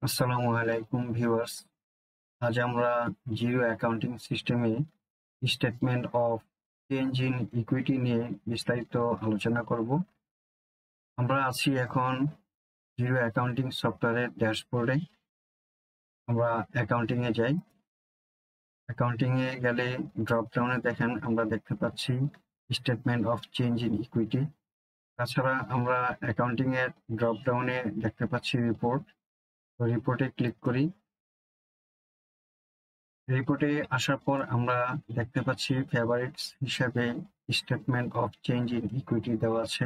আসসালামু আলাইকুম ভিউয়ার্স। আজ আমরা জিরো অ্যাকাউন্টিং সিস্টেমে statement of change in equity নিয়ে বিস্তারিত আলোচনা করব। আমরা আছি এখন জিরো অ্যাকাউন্টিং সফটওয়্যারের ড্যাশবোর্ডে। আমরা অ্যাকাউন্টিংয়ে যাই। অ্যাকাউন্টিংয়ে গেলে ড্রপ ডাউনে দেখেন আমরা দেখতে পাচ্ছি statement of change in equity. তাছাড়া আমরা অ্যাকাউন্টিংয়ের ড্রপ ডাউনে দেখতে পাচ্ছি রিপোর্ট। তো রিপোর্টে ক্লিক করি। রিপোর্টে আসার পর আমরা দেখতে পাচ্ছি ফেভারিটস হিসাবে statement of change in equity দেওয়া আছে।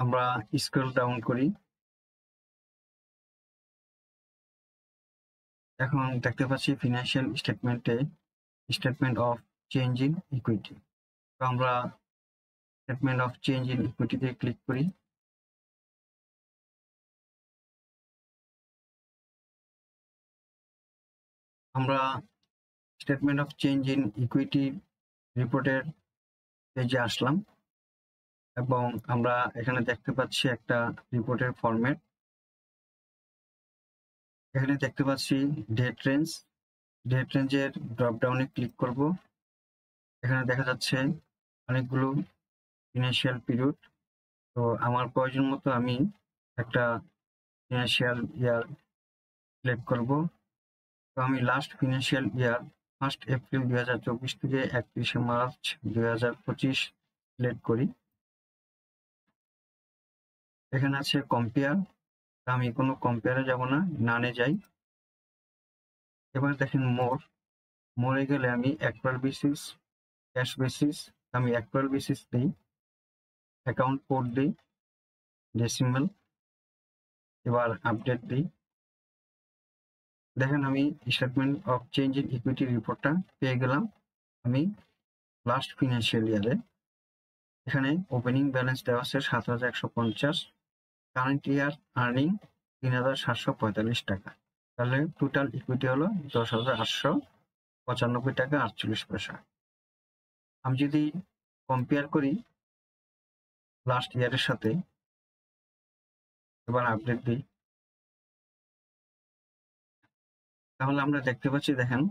আমরা স্ক্রল ডাউন করি। এখন দেখতে পাচ্ছি ফিনান্সিয়াল স্টেটমেন্টে statement of change in equity. তো আমরা স্টেটমেন্ট অফ চেঞ্জ ইন ইকুইটিতে ক্লিক করি। আমরা statement of change in equity রিপোর্টের পেজে আসলাম এবং আমরা এখানে দেখতে পাচ্ছি একটা রিপোর্টের ফরম্যাট। এখানে দেখতে পাচ্ছি ডেট রেঞ্জের ড্রপ ডাউনে ক্লিক করব। এখানে দেখা যাচ্ছে অনেকগুলো ফিনান্সিয়াল পিরিয়ড। তো আমার প্রয়োজন মতো আমি একটা ফিনান্সিয়াল ইয়ার সিলেক্ট করব। তো আমি লাস্ট ফিনান্সিয়াল ইয়ার 1 এপ্রিল 2024 থেকে 31 মার্চ 2025 সিলেক্ট করি। এখানে আছে কম্পেয়ার। আমি কোনো কম্পেয়ারে যাব না, নানে যাই। এবার দেখেন মোরে গেলে আমি অ্যাক্রুয়াল বেসিস, ক্যাশ বেসিস। আমি অ্যাক্রুয়াল বেসিস দিই, অ্যাকাউন্ট কোড দিই, ডেসিমাল। এবার আপডেট দিই। দেখেন আমি statement of change in equity রিপোর্টটা পেয়ে গেলাম। আমি লাস্ট ফিনান্সিয়াল ইয়ারে এখানে ওপেনিং ব্যালেন্স দেওয়া আছে 7,150, কারেন্ট ইয়ার আর্নিং 3,745 টাকা। তাহলে টোটাল ইকুইটি হলো 10,895 টাকা 48 পয়সা। আমি যদি কম্পেয়ার করি লাস্ট ইয়ারের সাথে, এবার আপডেট দিই, তাহলে আমরা দেখতে পাচ্ছি, দেখেন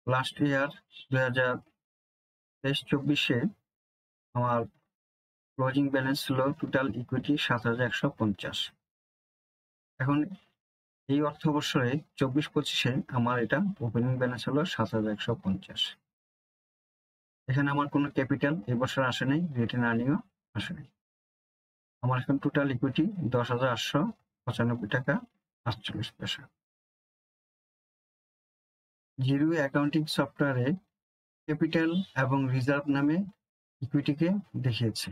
লাস্ট ইয়ার 2023-24-এ আমার ক্লোজিং ব্যালেন্স ছিল টোটাল ইকুইটি 7,150। এখন এই অর্থ বছরে 24-25-এ আমার এটা ওপেনিং ব্যালেন্স হলো 7,150। এখানে আমার কোনো ক্যাপিটাল এই বছর আসে নাই, রিটেন আর্নিংও আসে নাই। আমার এখন টোটাল ইকুইটি 10,895 টাকা 48 পয়সা। জিরো অ্যাকাউন্টিং সফটওয়্যারে ক্যাপিটাল এবং রিজার্ভ নামে ইকুইটিকে দেখিয়েছে।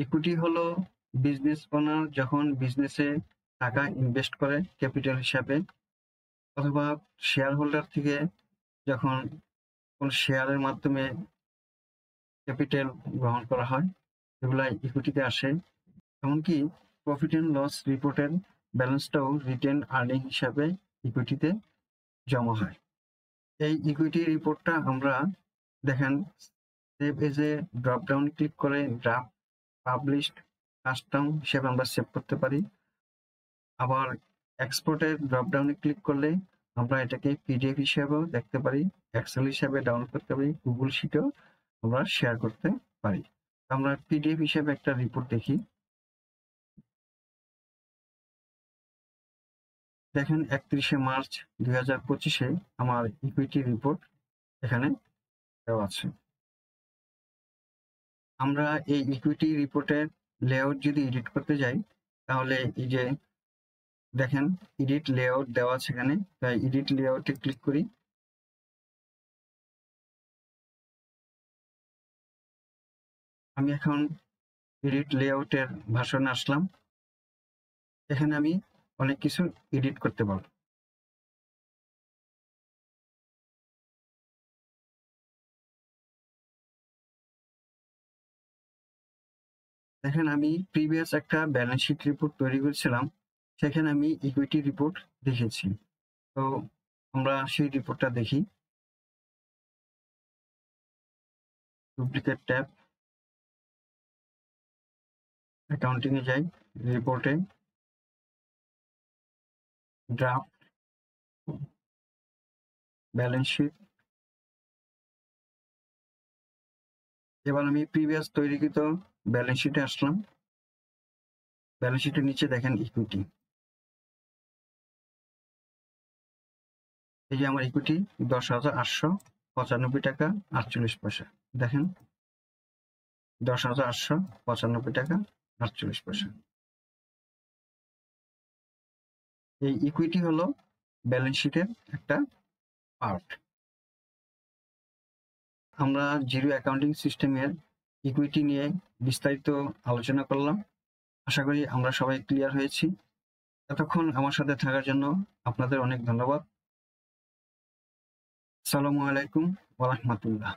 ইকুইটি হলো বিজনেস ওনার যখন বিজনেসে টাকা ইনভেস্ট করে ক্যাপিটাল হিসাবে, অথবা শেয়ার হোল্ডার থেকে যখন কোন শেয়ারের মাধ্যমে ক্যাপিটাল গ্রহণ করা হয়, এগুলা ইকুইটিতে আসে। এমনকি প্রফিট অ্যান্ড লস রিপোর্টের ব্যালেন্সটাও রিটেন আর্নিং হিসাবে ইকুইটিতে জমা হয়। এই ইকুইটি রিপোর্টটা আমরা দেখেন save as a drop down click করে ড্রাফট, পাবলিশড, কাস্টম হিসেবে আমরা সেভ করতে পারি। আবার এক্সপোর্টের ড্রপ ডাউনে ক্লিক করলে আমরা এটাকে পিডিএফ হিসেবেও দেখতে পারি, এক্সেল হিসেবে ডাউনলোড করতে পারি, গুগল শিটেও আমরা শেয়ার করতে পারি। আমরা পিডিএফ হিসেবে একটা রিপোর্ট দেখি। দেখেন 31 মার্চ 2025-এ আমার ইকুইটি রিপোর্ট এখানে দেওয়া আছে। আমরা এই ইকুইটি রিপোর্টের লেআউট যদি এডিট করতে যাই, তাহলে এই যে দেখেন এডিট লেআউট দেওয়া আছে এখানে, তাই এডিট লেআউটে ক্লিক করি। আমি এখন এডিট লেআউটের ভার্সনে আসলাম। এখানে আমি অনেক কিছু এডিট করতে পারবো। দেখেন আমি প্রিভিয়াস একটা ব্যালেন্স শিট রিপোর্ট তৈরি করেছিলাম, সেখানে আমি ইকুইটি রিপোর্ট দেখেছি। তো আমরা সেই রিপোর্টটা দেখি। ডুপ্লিকেট ট্যাব, অ্যাকাউন্টিং এ যাই, রিপোর্টে ড্রাফট, ব্যালেন্স শিট। এবার আমি প্রিভিয়াস তৈরিকৃত ব্যালেন্স শিটে আসলাম। ব্যালেন্স শিটের নিচে দেখেন ইকুইটি, এই যে আমার ইকুইটি 10,895 টাকা 48 পয়সা। দেখেন 10,895 টাকা 48 পয়সা। এই ইকুইটি হলো ব্যালেন্স শিটের একটা পার্ট। আমরা জিরো অ্যাকাউন্টিং সিস্টেমের ইকুইটি নিয়ে বিস্তারিত আলোচনা করলাম। আশা করি আমরা সবাই ক্লিয়ার হয়েছি। এতক্ষণ আমার সাথে থাকার জন্য আপনাদের অনেক ধন্যবাদ। আসসালামু আলাইকুম ওয়া রাহমাতুল্লাহ।